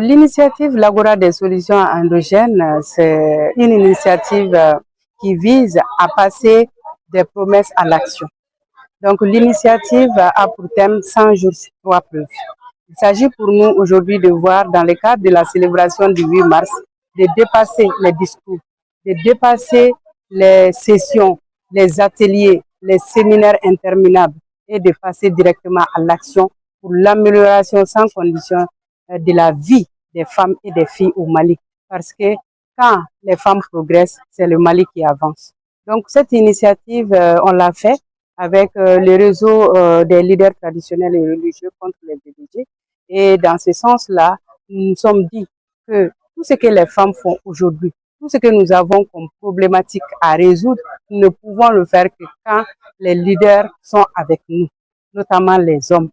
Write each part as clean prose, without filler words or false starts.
L'initiative L'Agora des solutions endogènes, c'est une initiative qui vise à passer des promesses à l'action. Donc l'initiative a pour thème 100 jours, 3 preuves. Il s'agit pour nous aujourd'hui de voir dans le cadre de la célébration du 8 mars, de dépasser les discours, de dépasser les sessions, les ateliers, les séminaires interminables et de passer directement à l'action pour l'amélioration sans condition de la vie des femmes et des filles au Mali. Parce que quand les femmes progressent, c'est le Mali qui avance. Donc cette initiative, on l'a fait avec le réseau des leaders traditionnels et religieux contre les DDG. Et dans ce sens-là, nous nous sommes dit que tout ce que les femmes font aujourd'hui, tout ce que nous avons comme problématique à résoudre, nous ne pouvons le faire que quand les leaders sont avec nous, notamment les hommes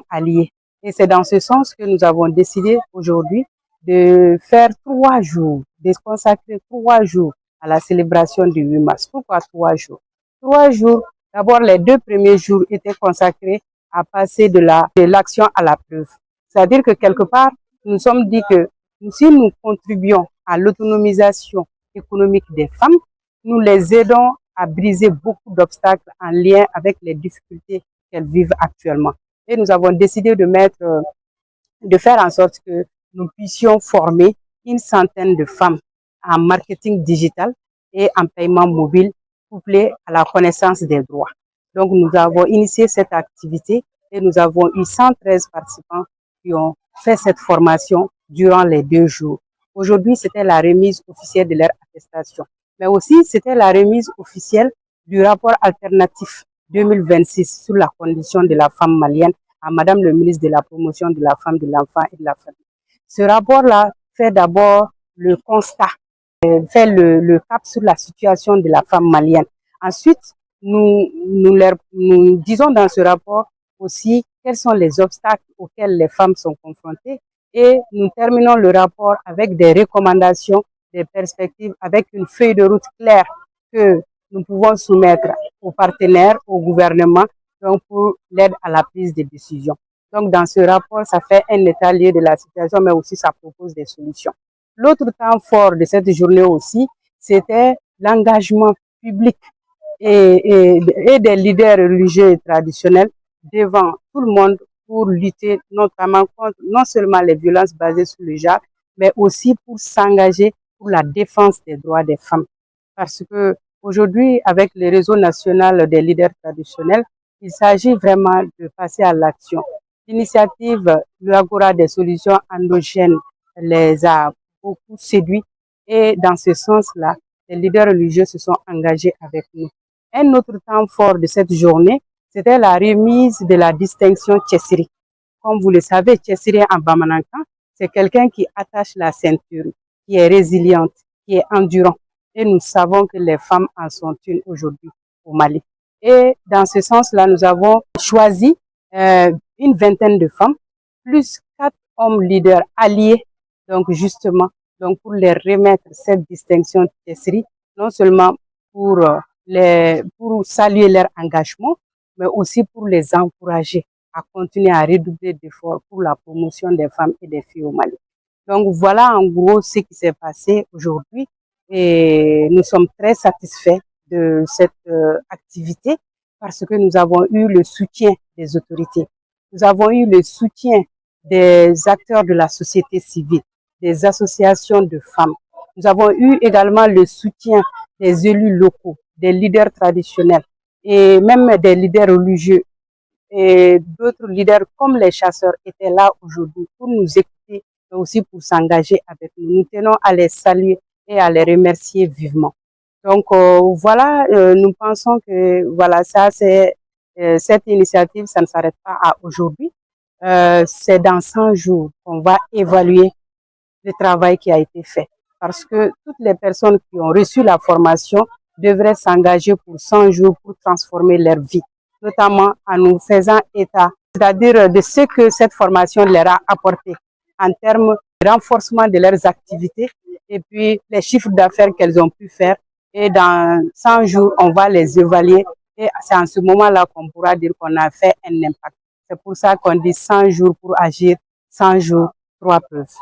alliés. Et c'est dans ce sens que nous avons décidé aujourd'hui de faire 3 jours, de consacrer 3 jours à la célébration du 8 mars. Pourquoi 3 jours? 3 jours, d'abord les 2 premiers jours étaient consacrés à passer de l'action à la preuve. C'est-à-dire que quelque part, nous nous sommes dit que si nous contribuons à l'autonomisation économique des femmes, nous les aidons à briser beaucoup d'obstacles en lien avec les difficultés qu'elles vivent actuellement. Et nous avons décidé de faire en sorte que nous puissions former une centaine de femmes en marketing digital et en paiement mobile, couplé à la connaissance des droits. Donc, nous avons initié cette activité et nous avons eu 113 participants qui ont fait cette formation durant les 2 jours. Aujourd'hui, c'était la remise officielle de leur attestation, mais aussi c'était la remise officielle du rapport alternatif 2026 sur la condition de la femme malienne à Madame le ministre de la Promotion de la Femme, de l'Enfant et de la Famille. Ce rapport-là fait d'abord le constat, fait le cap sur la situation de la femme malienne. Ensuite, nous disons dans ce rapport aussi quels sont les obstacles auxquels les femmes sont confrontées et nous terminons le rapport avec des recommandations, des perspectives, avec une feuille de route claire que nous pouvons soumettre aux partenaires, au gouvernement, donc pour l'aide à la prise de décision. Donc dans ce rapport, ça fait un état lié de la situation, mais aussi ça propose des solutions. L'autre temps fort de cette journée aussi, c'était l'engagement public et des leaders religieux et traditionnels devant tout le monde pour lutter notamment contre non seulement les violences basées sur le genre, mais aussi pour s'engager pour la défense des droits des femmes. Parce que aujourd'hui, avec le réseau national des leaders traditionnels, il s'agit vraiment de passer à l'action. L'initiative L'Agora des solutions endogènes les a beaucoup séduits et dans ce sens-là, les leaders religieux se sont engagés avec nous. Un autre temps fort de cette journée, c'était la remise de la distinction Tchessiri. Comme vous le savez, Tchessiri en Bamanankan, c'est quelqu'un qui attache la ceinture, qui est résiliente, qui est endurant. Et nous savons que les femmes en sont une aujourd'hui au Mali. Et dans ce sens-là, nous avons choisi une vingtaine de femmes, plus 4 hommes leaders alliés, donc justement, donc pour les remettre cette distinction Tchessiri, non seulement pour saluer leur engagement, mais aussi pour les encourager à continuer à redoubler d'efforts pour la promotion des femmes et des filles au Mali. Donc voilà en gros ce qui s'est passé aujourd'hui et nous sommes très satisfaits de cette activité parce que nous avons eu le soutien des autorités. Nous avons eu le soutien des acteurs de la société civile, des associations de femmes. Nous avons eu également le soutien des élus locaux, des leaders traditionnels et même des leaders religieux. Et d'autres leaders comme les chasseurs étaient là aujourd'hui pour nous écouter, mais aussi pour s'engager avec nous. Nous tenons à les saluer et à les remercier vivement. Donc voilà, nous pensons que voilà, ça c'est cette initiative, ça ne s'arrête pas à aujourd'hui. C'est dans 100 jours qu'on va évaluer le travail qui a été fait. Parce que toutes les personnes qui ont reçu la formation devraient s'engager pour 100 jours pour transformer leur vie, notamment en nous faisant état, c'est-à-dire de ce que cette formation leur a apporté en termes de renforcement de leurs activités et puis les chiffres d'affaires qu'elles ont pu faire. Et dans 100 jours, on va les évaluer et c'est en ce moment-là qu'on pourra dire qu'on a fait un impact. C'est pour ça qu'on dit 100 jours pour agir, 100 jours 3 preuves.